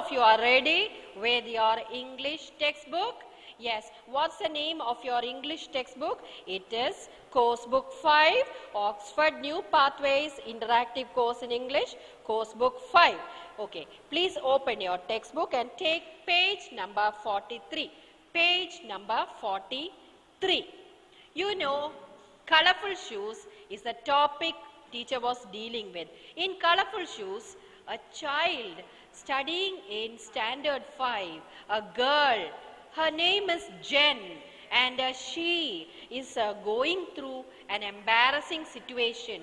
of you are ready with your English textbook? Yes, what's the name of your English textbook? It is Course Book 5, Oxford New Pathways Interactive Course in English, Course Book 5. Okay, please open your textbook and take page number 43. Page number 43. You know, colorful shoes is the topic teacher was dealing with. In colorful shoes, a child studying in standard 5, a girl, her name is Jen, and she is going through an embarrassing situation.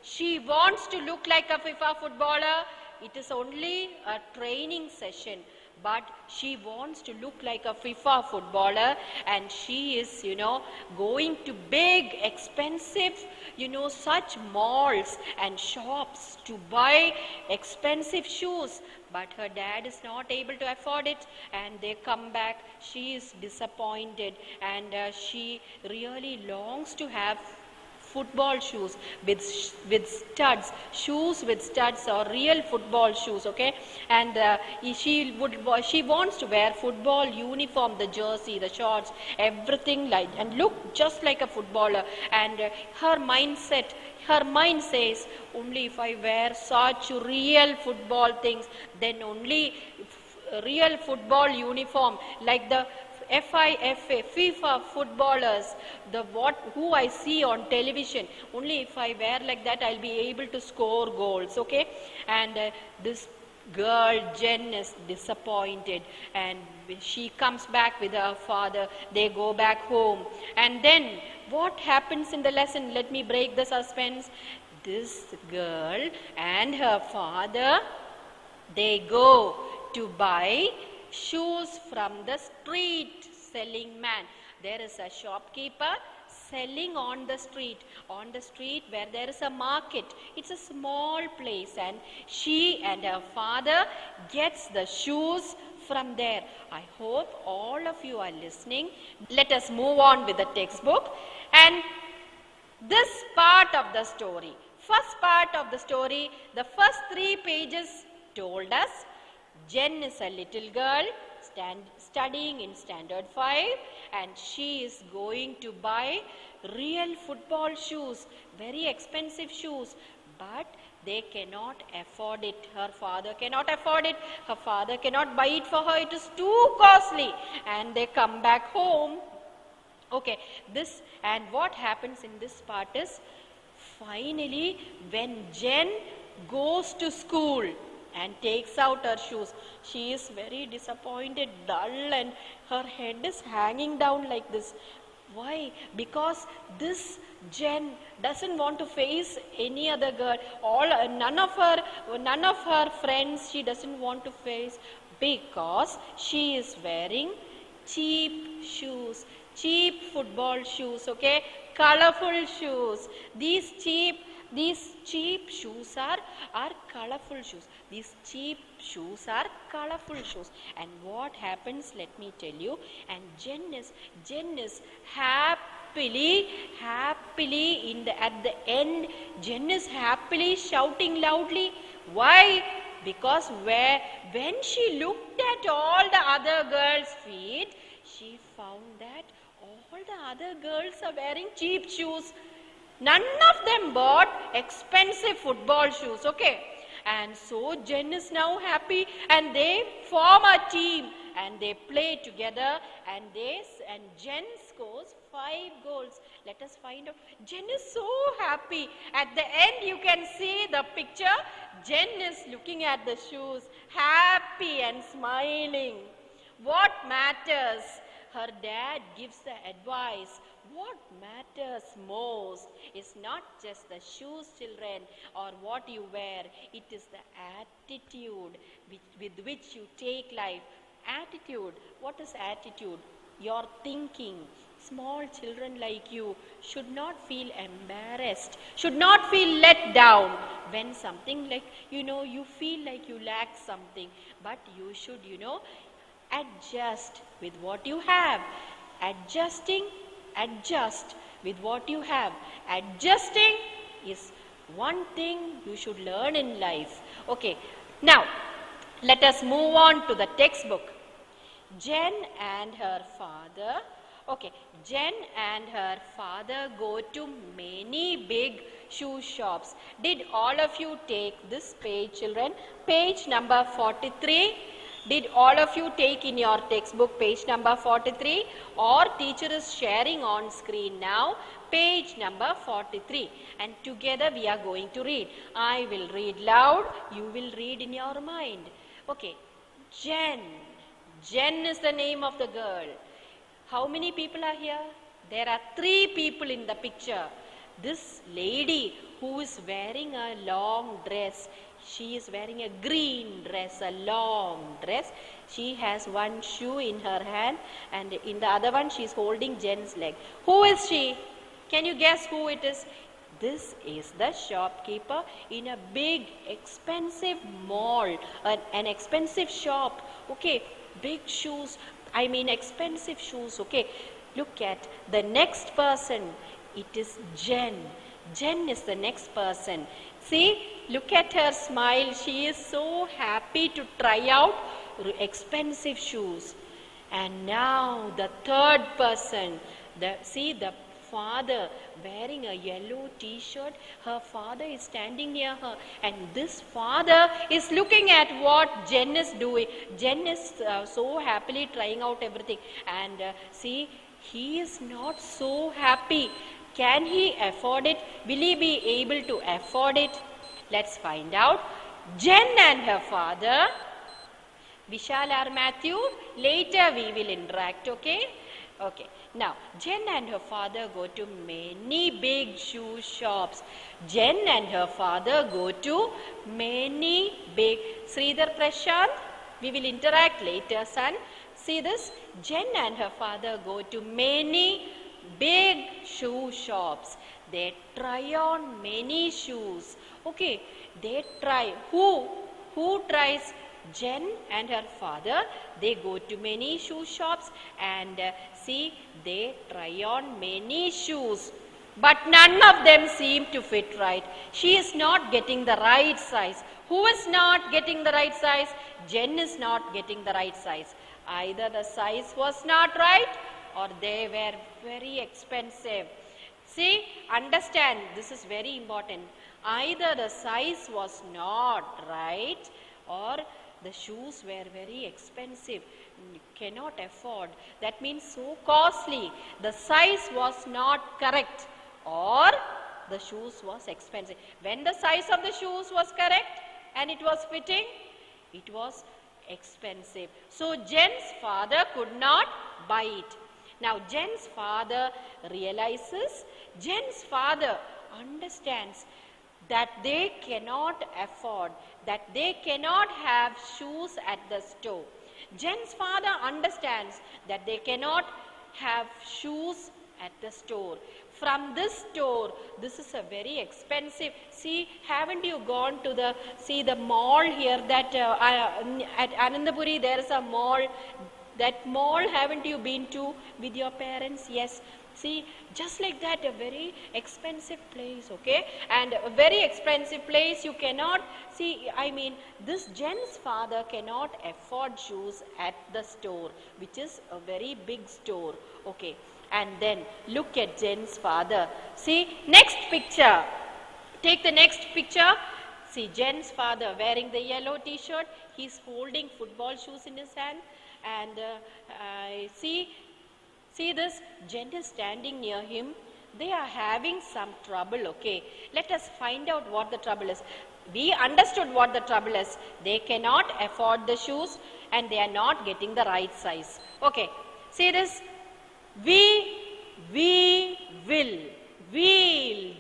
She wants to look like a FIFA footballer. It is only a training session, but she wants to look like a FIFA footballer, and she is, going to big, expensive, such malls and shops to buy expensive shoes. But her dad is not able to afford it, and they come back. She is disappointed, and she really longs to have football shoes with studs. Shoes with studs or real football shoes, okay? And she wants to wear football uniform, the jersey, the shorts, everything like, and look just like a footballer. And her mind says, only if I wear such real football things, then only real football uniform like the FIFA footballers, who I see on television, only if I wear like that, I'll be able to score goals, okay? And this girl, Jen, is disappointed, and she comes back with her father. They go back home, and then what happens in the lesson? Let me break the suspense. This girl and her father, they go to buy shoes from the street selling man. There is a shopkeeper selling on the street where there is a market. It's a small place, and she and her father gets the shoes from there. I hope all of you are listening. Let us move on with the textbook. And this part of the story, first part of the story, the first 3 pages told us Jen is a little girl studying in standard 5, and she is going to buy real football shoes, very expensive shoes, but they cannot afford it. Her father cannot afford it. Her father cannot buy it for her. It is too costly. And they come back home. Okay, and what happens in this part is, finally, when Jen goes to school and takes out her shoes, she is very disappointed, dull, and her head is hanging down like this. Why? Because this Jen doesn't want to face any other girl. None of her friends she doesn't want to face, because she is wearing cheap shoes, cheap football shoes, okay? Colorful shoes. These cheap shoes are colorful shoes. These cheap shoes are colorful shoes. And what happens, let me tell you. And Jen is happily at the end, Jen is happily shouting loudly. Why? Because when she looked at all the other girls' feet, she found that all the other girls are wearing cheap shoes. None of them bought expensive football shoes, okay? And so Jen is now happy, and they form a team, and they play together, and Jen scores 5 goals. Let us find out. Jen is so happy. At the end, you can see the picture. Jen is looking at the shoes, happy and smiling. What matters? Her dad gives the advice. What matters most is not just the shoes, children, or what you wear. It is the attitude with which you take life. Attitude. What is attitude? Your thinking. Small children like you should not feel embarrassed, should not feel let down when something like, you feel like you lack something. But you should, adjust with what you have. Adjust with what you have. Adjusting is one thing you should learn in life. Okay, now Let us move on to the textbook. Jen and her father, okay, Jen and her father go to many big shoe shops. Did all of you take this page, children? Page number 43. Did all of you take in your textbook page number 43? Or teacher is sharing on screen now page number 43. And together we are going to read. I will read loud, you will read in your mind. Okay, Jen. Jen is the name of the girl. How many people are here? There are 3 people in the picture. This lady who is wearing a long dress, she is wearing a green dress, a long dress. She has one shoe in her hand and in the other one she is holding Jen's leg. Who is she? Can you guess who it is? This is the shopkeeper in a big expensive mall, an expensive shop. Okay, big shoes, I mean expensive shoes. Okay, look at the next person. It is Jen. Jen is the next person. See, look at her smile. She is so happy to try out expensive shoes. And now the third person. See the father wearing a yellow t-shirt. Her father is standing near her and this father is looking at what Jen is doing. Jen is so happily trying out everything and see, he is not so happy. Can he afford it? Will he be able to afford it? Let's find out. Jen and her father, Vishal or Matthew, later we will interact, okay? Okay, now Jen and her father go to many big shoe shops. Jen and her father go to many big, Sridhar Prashant, we will interact later, son. See this, Jen and her father go to many big shoe shops. They try on many shoes. Okay, they try. Who tries? Jen and her father, they go to many shoe shops and see, they try on many shoes. But none of them seem to fit right. She is not getting the right size. Who is not getting the right size? Jen is not getting the right size. Either the size was not right or they were very expensive. See, understand, this is very important. Either the size was not right or the shoes were very expensive, you cannot afford. That means so costly. The size was not correct or the shoes was expensive. When the size of the shoes was correct and it was fitting, it was expensive. So Jen's father could not buy it. Now Jen's father realizes, Jen's father understands that they cannot afford, that they cannot have shoes at the store. Jen's father understands that they cannot have shoes at the store. From this store, this is a very expensive. See, haven't you gone to the mall here that at Anandapuri there is a mall. That mall haven't you been to with your parents? Yes. See, just like that, a very expensive place, okay? And a very expensive place, you cannot see, I mean, this Jen's father cannot afford shoes at the store, which is a very big store, okay? And then look at Jen's father. See, next picture. Take the next picture. See, Jen's father wearing the yellow t-shirt. He's holding football shoes in his hand. And see this, Jen is standing near him. They are having some trouble, okay? Let us find out what the trouble is. We understood what the trouble is. They cannot afford the shoes and they are not getting the right size. Okay, see this. We'll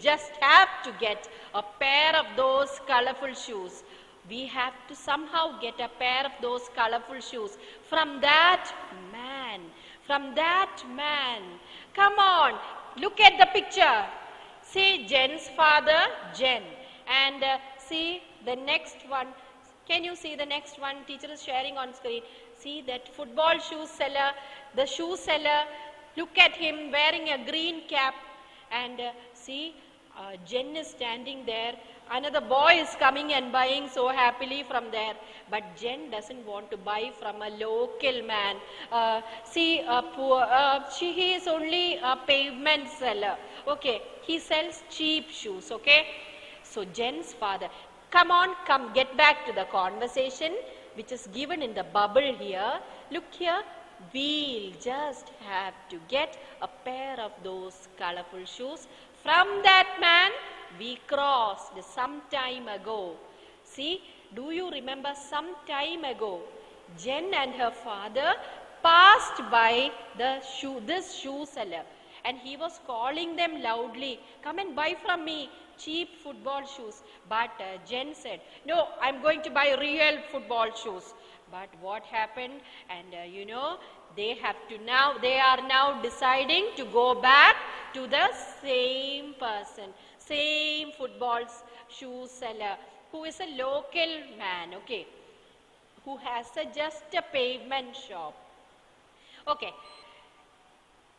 just have to get a pair of those colorful shoes. We have to somehow get a pair of those colorful shoes from that man. From that man. Come on, look at the picture. See Jen's father, Jen. And see the next one. Can you see the next one? Teacher is sharing on screen. See that football shoe seller, the shoe seller. Look at him wearing a green cap. And see, Jen is standing there another boy is coming and buying so happily from there. But Jen doesn't want to buy from a local man. He is only a pavement seller. Okay, he sells cheap shoes. Okay, so Jen's father, come on, come, get back to the conversation which is given in the bubble here. Look here, we'll just have to get a pair of those colorful shoes from that man we crossed some time ago. See, do you remember some time ago, Jen and her father passed by this shoe seller, and he was calling them loudly, come and buy from me cheap football shoes. But Jen said, no, I'm going to buy real football shoes. But what happened? And they are now deciding to go back to the same person, same football shoe seller, who is a local man, okay, who has just a pavement shop. Okay,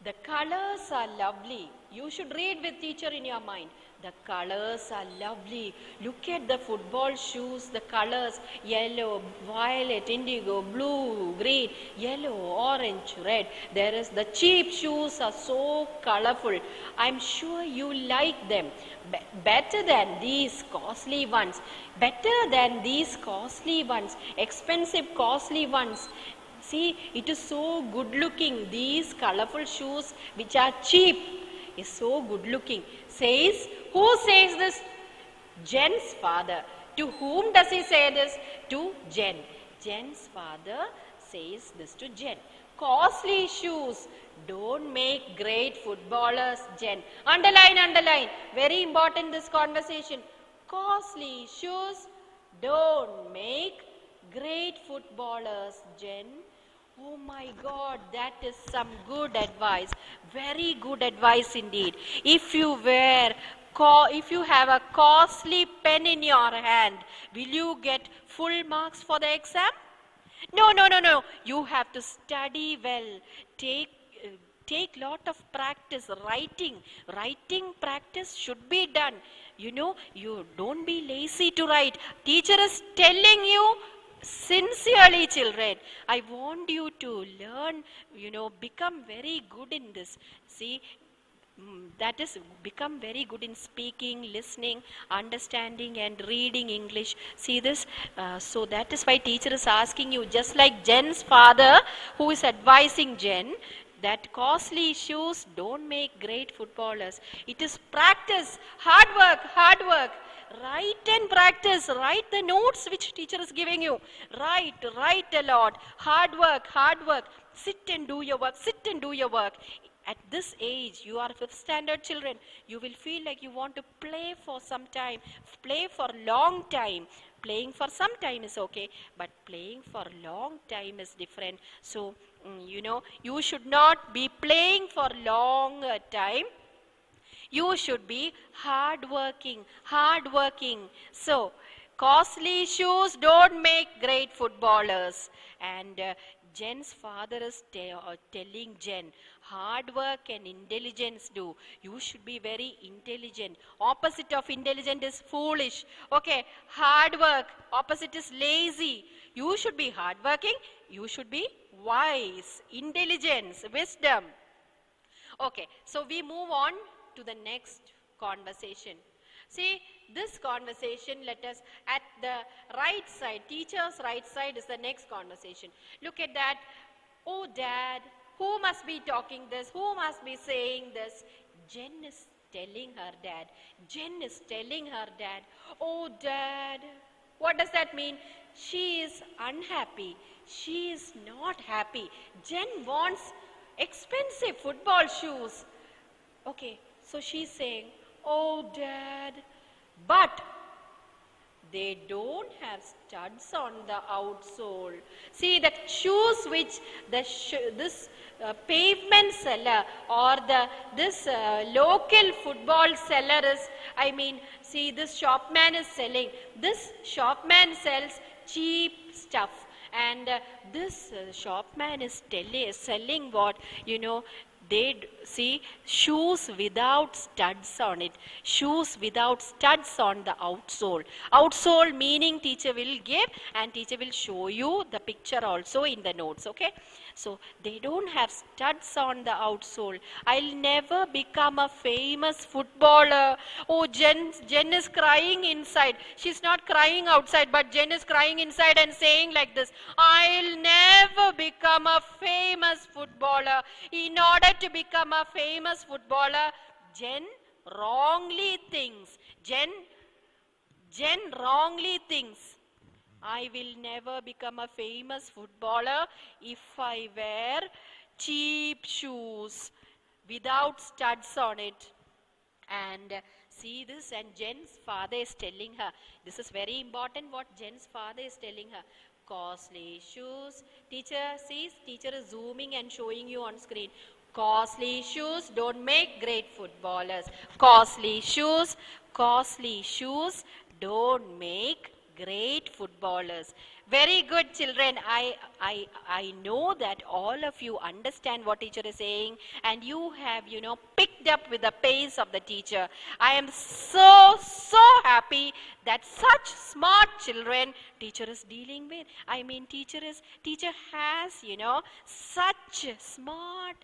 the colors are lovely. You should read with teacher in your mind. The colors are lovely. Look at the football shoes, the colors, yellow, violet, indigo, blue, green, yellow, orange, red. The cheap shoes are so colorful. I'm sure you like them. Better than these costly ones. Better than these costly ones. Expensive, costly ones. See, it is so good looking. These colorful shoes which are cheap is so good looking. Who says this? Jen's father. To whom does he say this? To Jen. Jen's father says this to Jen. Costly shoes don't make great footballers, Jen. Underline, underline. Very important this conversation. Costly shoes don't make great footballers, Jen. Oh my God, that is some good advice. Very good advice indeed. If you have a costly pen in your hand, will you get full marks for the exam? No. You have to study well. Take lot of practice. Writing practice should be done. You don't be lazy to write. Teacher is telling you, sincerely, children, I want you to learn, become very good in this. See, that is, become very good in speaking, listening, understanding and reading English. See this? So that is why teacher is asking you, just like Jen's father who is advising Jen, that costly shoes don't make great footballers. It is practice, hard work. Write and practice. Write the notes which teacher is giving you. Write a lot. Hard work. Sit and do your work. At this age, you are 5th standard children. You will feel like you want to play for some time. Play for long time. Playing for some time is okay, but playing for long time is different. So, you should not be playing for long time. You should be hardworking. So, costly shoes don't make great footballers. And Jen's father is telling Jen, hard work and intelligence do. You should be very intelligent. Opposite of intelligent is foolish. Okay, hard work. Opposite is lazy. You should be hardworking. You should be wise. Intelligence, wisdom. Okay, so we move on to the next conversation. See, this conversation, let us, at the right side, teacher's right side is the next conversation. Look at that. Oh, Dad, who must be talking this? Who must be saying this? Jen is telling her dad. Oh, Dad. What does that mean? She is unhappy. She is not happy. Jen wants expensive football shoes. Okay, so she's saying, oh, Dad, but they don't have studs on the outsole. See, the shoes which this pavement seller or this local football seller is, see, this shopman is selling. This shopman sells cheap stuff. And this shopman is selling what? See, shoes without studs on it. Shoes without studs on the outsole. Outsole meaning teacher will give and teacher will show you the picture also in the notes, okay? So they don't have studs on the outsole. I'll never become a famous footballer. Oh, Jen is crying inside. She's not crying outside, but Jen is crying inside and saying like this, I'll never become a famous footballer. In order to become a famous footballer, Jen wrongly thinks. Jen wrongly thinks, I will never become a famous footballer if I wear cheap shoes without studs on it. And see this, and Jen's father is telling her, this is very important what Jen's father is telling her. Costly shoes. Teacher sees, teacher is zooming and showing you on screen. Costly shoes don't make great footballers. Costly shoes don't make great footballers. Very good, children. I know that all of you understand what teacher is saying and you have, picked up with the pace of the teacher. I am so happy that such smart children teacher is dealing with. I mean, teacher has, such smart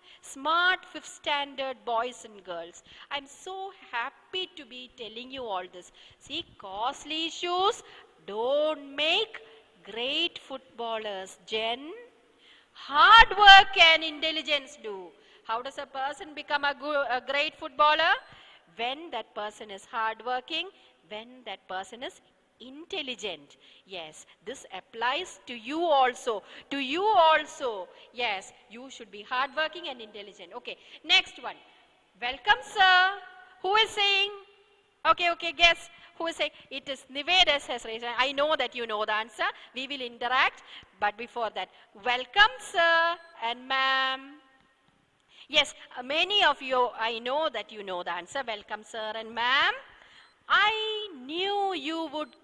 5th standard boys and girls. I'm so happy to be telling you all this. See, costly shoes don't make great footballers. Jen, hard work and intelligence do. How does a person become a great footballer? When that person is hardworking, when that person is intelligent. Yes, this applies to you also. To you also. Yes, you should be hardworking and intelligent. Okay, next one. Welcome, sir. Who is saying? Okay, guess. Who is saying? It is Nivedas has raised. I know that you know the answer. We will interact. But before that, welcome, sir and ma'am. Yes, many of you, I know that you know the answer. Welcome, sir and ma'am. I knew you would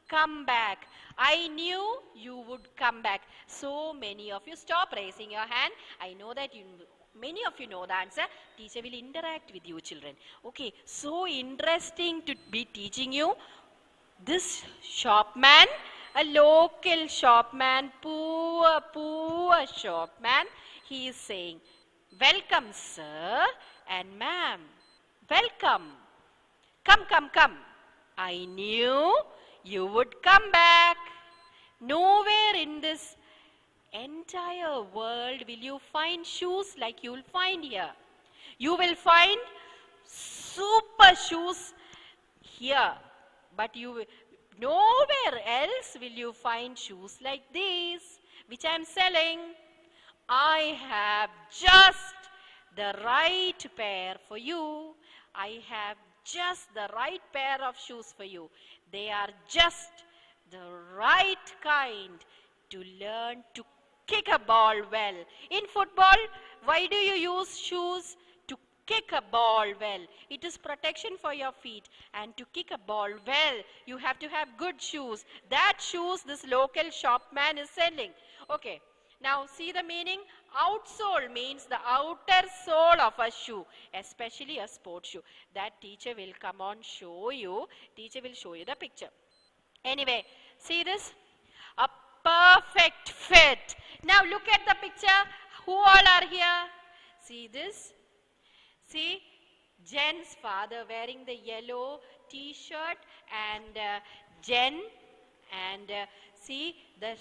come back. I knew you would come back. So many of you, stop raising your hand. I know that many of you know the answer. Teacher will interact with you, children. Okay, so interesting to be teaching you. This shopman, a local shopman, poor shopman, he is saying, welcome, sir and ma'am. Welcome. Come. I knew you would come back. Nowhere in this entire world will you find shoes like you will find here. You will find super shoes here, but nowhere else will you find shoes like these which I am selling. I have just the right pair for you. I have just the right pair of shoes for you. They are just the right kind to learn to kick a ball well. In football, why do you use shoes? To kick a ball well. It is protection for your feet. And to kick a ball well, you have to have good shoes. That shoes this local shopman is selling. Okay. Now see the meaning. Outsole means the outer sole of a shoe, especially a sports shoe. That teacher will come on show you. Teacher will show you the picture. Anyway, see this? A perfect fit. Now look at the picture. Who all are here? See this? See? Jen's father wearing the yellow t-shirt and Jen and see the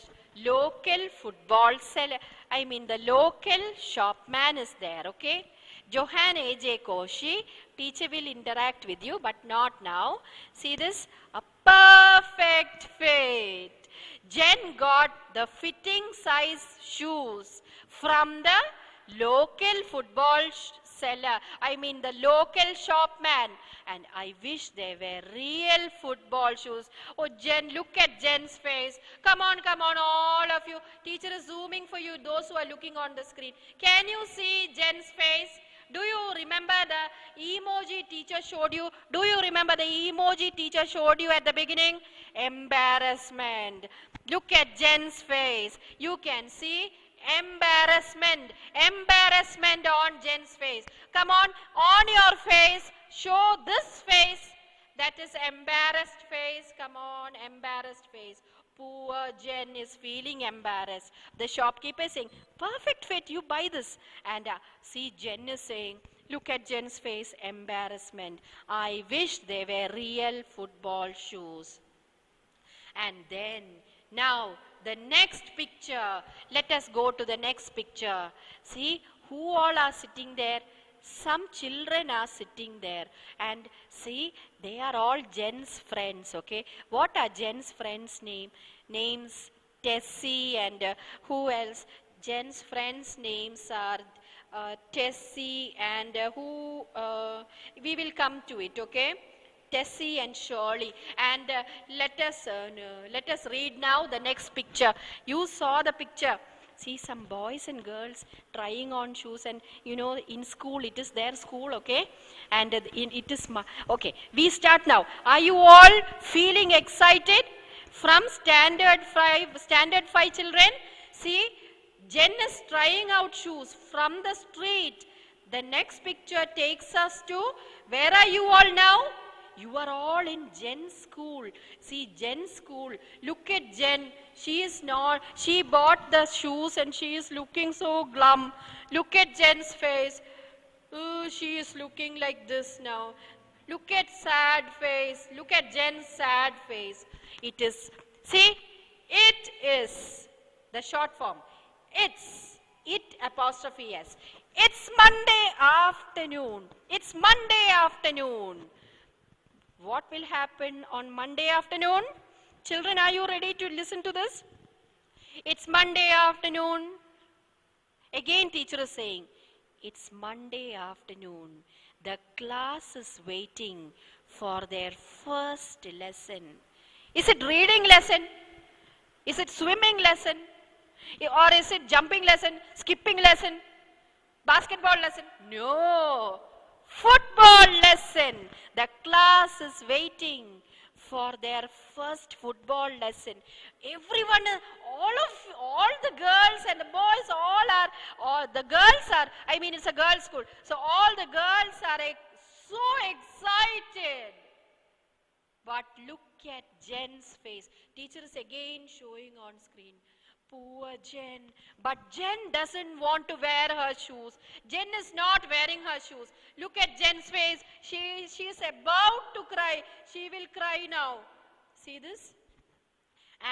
local football seller. I mean the local shopman is there, okay? Johan A.J. Koshi, teacher will interact with you, but not now. See this? A perfect fit. Jen got the fitting size shoes from the local football seller. I mean the local shopman. And I wish they were real football shoes. Oh, Jen, look at Jen's face. Come on, all of you. Teacher is zooming for you, those who are looking on the screen. Can you see Jen's face? Do you remember the emoji teacher showed you? Do you remember the emoji teacher showed you at the beginning? Embarrassment. Look at Jen's face. You can see Embarrassment. Embarrassment on Jen's face. Come on your face. Show this face. That is embarrassed face. Come on, embarrassed face. Poor Jen is feeling embarrassed. The shopkeeper is saying, perfect fit, you buy this. And see, Jen is saying, look at Jen's face, embarrassment. I wish they were real football shoes. And then, now, the next picture. Let us go to the next picture. See, who all are sitting there? Some children are sitting there, and see, they are all Jen's friends, okay? What are Jen's friends' names? Tessie and who else? Jen's friends' names are Tessie and we will come to it, okay? Tessie and Shirley. And let us read now the next picture. You saw the picture. See, some boys and girls trying on shoes, and you know, in school, it is their school, okay? And it is okay, we start now. Are you all feeling excited? From standard 5 children, see, Jen is trying out shoes from the street. The next picture takes us to, where are you all now? You are all in Jen's school. See, Jen's school. Look at Jen. She bought the shoes and she is looking so glum. Look at Jen's face. Ooh, she is looking like this now. Look at sad face. Look at Jen's sad face. It is, see, it is the short form. It apostrophe S. It's Monday afternoon. It's Monday afternoon. What will happen on Monday afternoon? Children, are you ready to listen to this? It's Monday afternoon. Again, teacher is saying, it's Monday afternoon. The class is waiting for their first lesson. Is it reading lesson? Is it swimming lesson? Or is it jumping lesson, skipping lesson, basketball lesson? No. Football lesson. The class is waiting for their first football lesson. Everyone, all the girls and the boys, it's a girls' school. So all the girls are so excited. But look at Jen's face. Teacher is again showing on screen. Poor Jen. But Jen doesn't want to wear her shoes. Jen is not wearing her shoes. Look at Jen's face. She is about to cry. She will cry now. See this?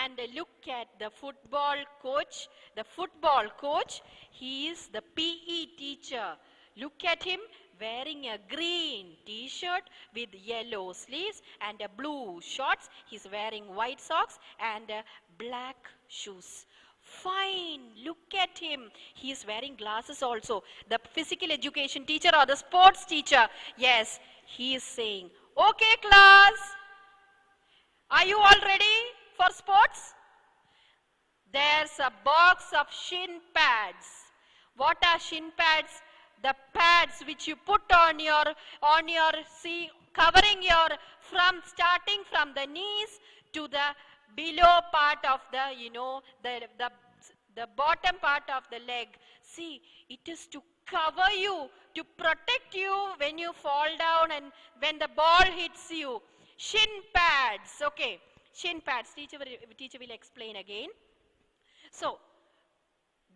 And look at the football coach. The football coach, he is the PE teacher. Look at him wearing a green t-shirt with yellow sleeves and a blue shorts. He's wearing white socks and black shoes. Fine, look at him. He is wearing glasses also. The physical education teacher or the sports teacher. Yes, he is saying, okay class, are you all ready for sports? There's a box of shin pads. What are shin pads? The pads which you put on your covering your, starting from the knees to the below part of the bottom part of the leg. See, it is to cover you, to protect you when you fall down and when the ball hits you. Shin pads, okay. Shin pads, teacher will explain again. So,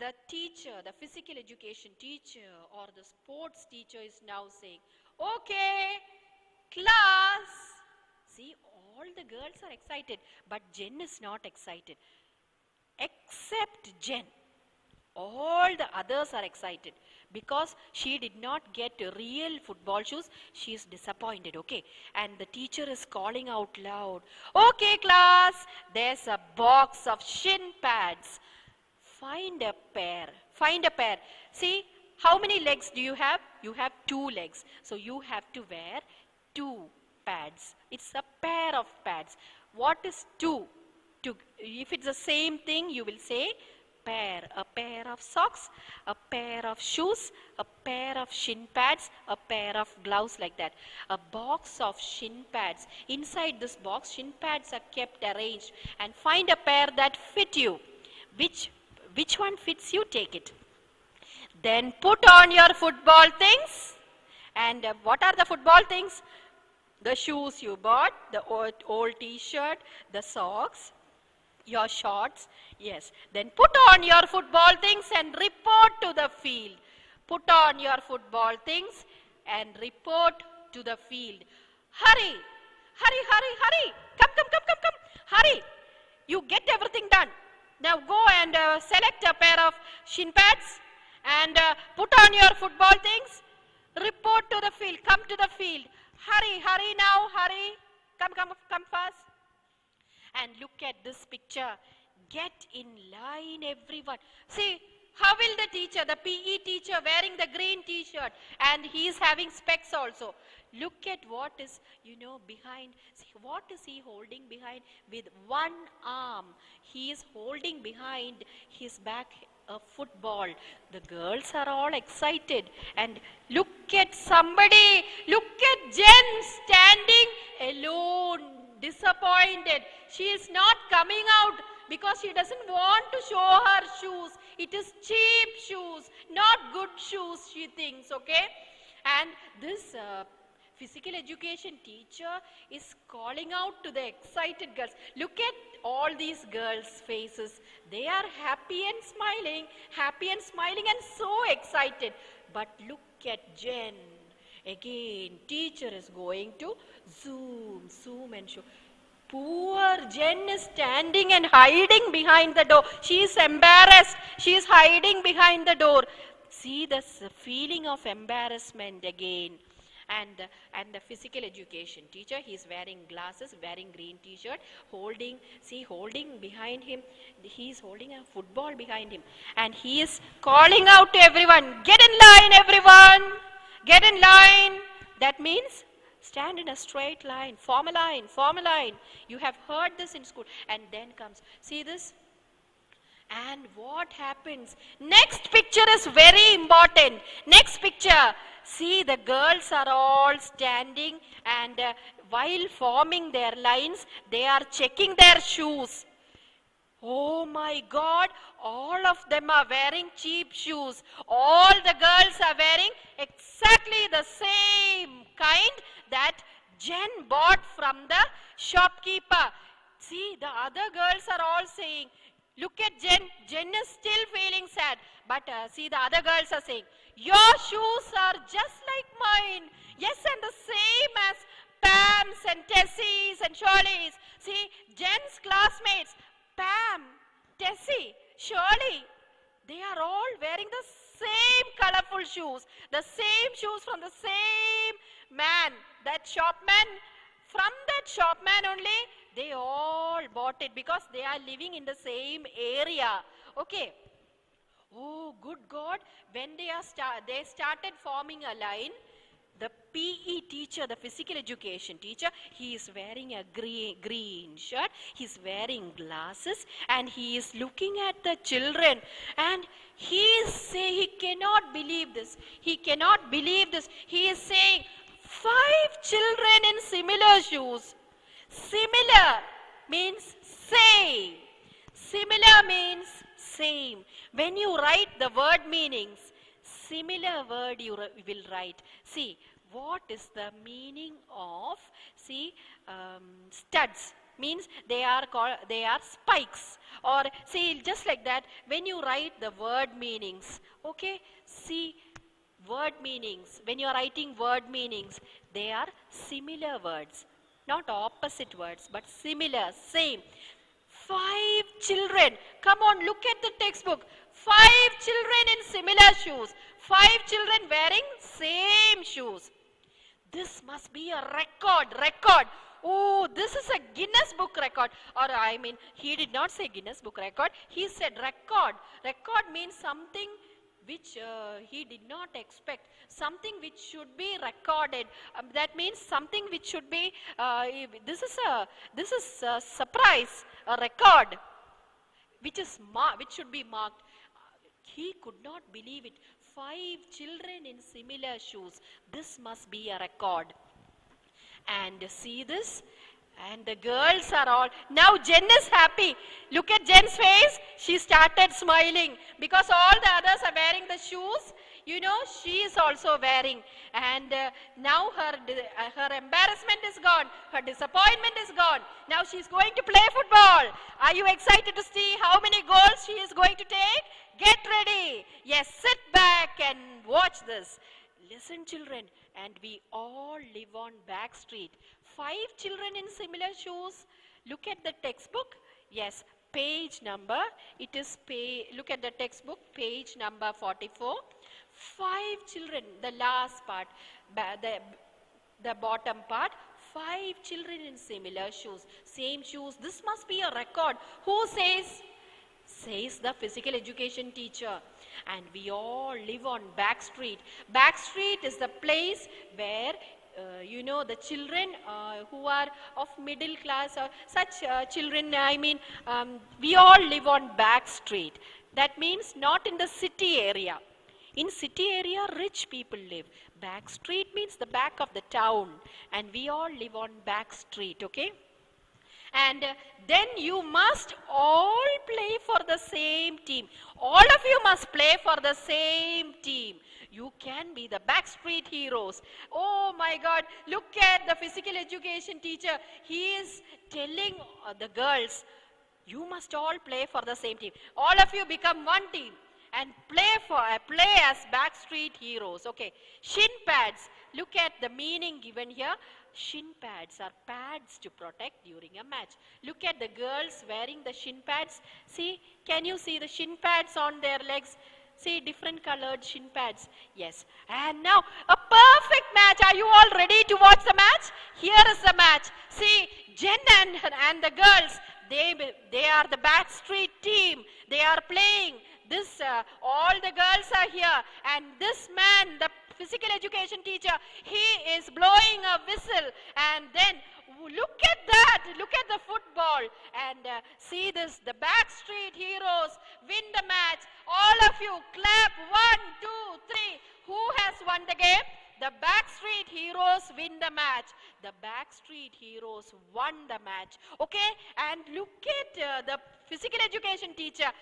the teacher, the physical education teacher or the sports teacher is now saying, okay, class. See, all the girls are excited, but Jen is not excited. Except Jen. All the others are excited because she did not get real football shoes. She is disappointed, okay? And the teacher is calling out loud, okay class, there's a box of shin pads. Find a pair. Find a pair. See, how many legs do you have? You have 2 legs. So you have to wear 2 pads. It's a pair of pads. What is 2? If it's the same thing, you will say pair. A pair of socks, a pair of shoes, a pair of shin pads, a pair of gloves, like that. A box of shin pads. Inside this box, shin pads are kept arranged. And find a pair that fit you. Which Which one fits you, take it. Then put on your football things. And what are the football things? The shoes you bought, the old t-shirt, the socks, your shorts. Yes. Then put on your football things and report to the field. Put on your football things and report to the field. Hurry! Hurry, hurry, hurry! Come, come, come, come, come! Hurry! You get everything done. Now go and select a pair of shin pads and put on your football things. Report to the field. Come to the field. Hurry, hurry now, hurry. Come, come, come fast. And look at this picture. Get in line, everyone. See, how will the teacher, the PE teacher wearing the green t-shirt, and he is having specs also. Look at what is, behind. See, what is he holding behind? With one arm, he is holding behind his back a football. The girls are all excited. And look at somebody. Look at Jen standing alone, disappointed. She is not coming out because she doesn't want to show her shoes. It is cheap shoes, not good shoes, she thinks, okay? And this physical education teacher is calling out to the excited girls. Look at all these girls' faces. They are happy and smiling and so excited. But look at Jen. Again, teacher is going to zoom and show. Poor Jen is standing and hiding behind the door. She is embarrassed. She is hiding behind the door. See this feeling of embarrassment again. And the physical education teacher, he is wearing glasses, wearing green t-shirt, holding behind him, he is holding a football behind him. And he is calling out to everyone, get in line everyone, get in line. That means stand in a straight line, form a line. You have heard this in school. And then comes, see this? And what happens? Next picture is very important. Next picture. See, the girls are all standing and while forming their lines, they are checking their shoes. Oh my God, all of them are wearing cheap shoes. All the girls are wearing exactly the same kind that Jen bought from the shopkeeper. See, the other girls are all saying, look at Jen. Jen is still feeling sad. But see, the other girls are saying, your shoes are just like mine. Yes, and the same as Pam's and Tessie's and Shirley's. See, Jen's classmates, Pam, Tessie, Shirley, they are all wearing the same colorful shoes. The same shoes from the same man. That shopman, from that shopman only, they all bought it because they are living in the same area. Okay. Oh, good God. When they started forming a line, the PE teacher, the physical education teacher, he is wearing a green shirt, he is wearing glasses, and he is looking at the children, and he cannot believe this. He cannot believe this. He is saying, 5 children in similar shoes. Similar means same. Similar means same. When you write the word meanings, similar word you will write. See, what is the meaning of, studs? Means they are spikes. Or see, just like that, when you write the word meanings, okay, see, word meanings, when you are writing word meanings, they are similar words. Not opposite words, but similar, same. 5 children. Come on, look at the textbook. 5 children in similar shoes. 5 children wearing same shoes. This must be a record. Oh, this is a Guinness Book record. Or he did not say Guinness Book record. He said record. Record means something which he did not expect. Something which should be recorded. That means something which should be, this is a surprise, a record, which should be marked. He could not believe it. 5 children in similar shoes. This must be a record. And see this, And the girls are all, now Jen is happy. Look at Jen's face. She started smiling because all the others are wearing the shoes. You know, she is also wearing. And now her embarrassment is gone. Her disappointment is gone. Now she is going to play football. Are you excited to see how many goals she is going to take? Get ready. Yes, sit back and watch this. Listen, children, and we all live on back street. 5 children in similar shoes. Look at the textbook. Yes, page number. It is look at the textbook, page number 44. 5 children, the last part, the bottom part. 5 children in similar shoes. Same shoes. This must be a record. Who says? Says the physical education teacher. And we all live on back street. Back street is the place where you know, the children who are of middle class or such children, we all live on back street. That means not in the city area. In city area, rich people live. Back street means the back of the town. And we all live on back street, okay? And then you must all play for the same team. All of you must play for the same team. You can be the backstreet heroes. Oh my God, look at the physical education teacher. He is telling the girls, you must all play for the same team. All of you become one team and play as backstreet heroes. Okay, shin pads. Look at the meaning given here. Shin pads are pads to protect during a match. Look at the girls wearing the shin pads. See, can you see the shin pads on their legs? See, different colored shin pads. Yes. And now, a perfect match. Are you all ready to watch the match? Here is the match. See, Jen and the girls, they are the backstreet team. They are playing. This, all the girls are here. And this man, the physical education teacher, he is blowing a whistle. And then, look at that. Look at the football. And see this, the backstreet heroes win the match. All of you clap. 1, 2, 3. Who has won the game? The backstreet heroes win the match. The backstreet heroes won the match. Okay? And look at the physical education teacher.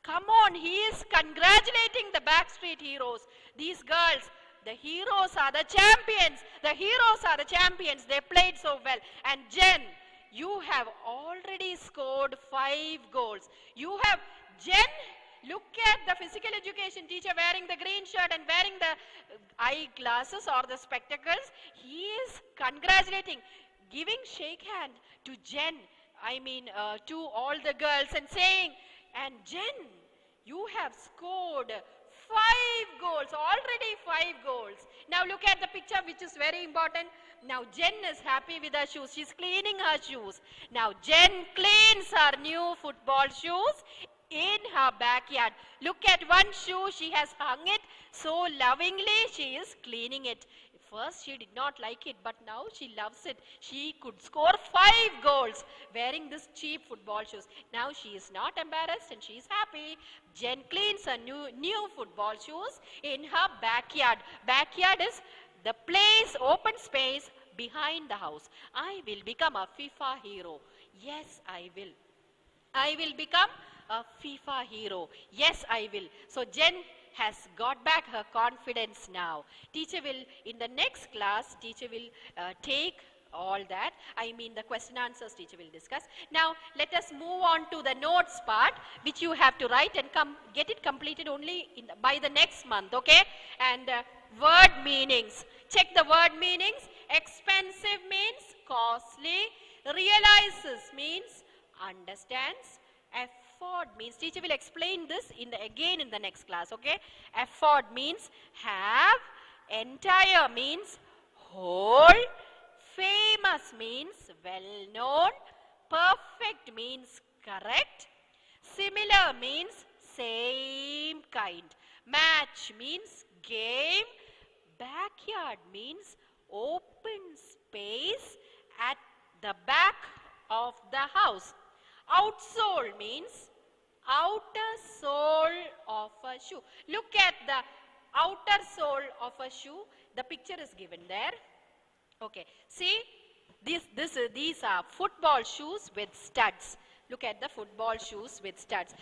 Come on, he is congratulating the backstreet heroes. These girls, the heroes are the champions. The heroes are the champions. They played so well. And Jen, you have already scored 5 goals. You have, Jen, look at the physical education teacher wearing the green shirt and wearing the eyeglasses or the spectacles. He is congratulating, giving shake hand to Jen, to all the girls and saying, and Jen, you have scored 5 goals, already 5 goals. Now look at the picture, which is very important. Now Jen is happy with her shoes. She's cleaning her shoes. Now Jen cleans her new football shoes in her backyard. Look at one shoe, she has hung it so lovingly, she is cleaning it. First she did not like it, but now she loves it. She could score 5 goals wearing this cheap football shoes. Now she is not embarrassed and she is happy. Jen cleans her new football shoes in her backyard. Backyard is the place, open space behind the house. I will become a FIFA hero. Yes, I will. I will become a FIFA hero. Yes, I will. So Jen has got back her confidence now. Teacher will, in the next class, teacher will take all that. The question answers teacher will discuss. Now, let us move on to the notes part, which you have to write and get it completed only by the next month, okay? And word meanings. Check the word meanings. Expensive means costly. Realizes means understands. Afford means, teacher will explain this again in the next class, okay? Afford means have, entire means whole, famous means well known, perfect means correct, similar means same kind, match means game, backyard means open space at the back of the house. Outsole means outer sole of a shoe. Look at the outer sole of a shoe. The picture is given there. Okay. See, These are football shoes with studs. Look at the football shoes with studs.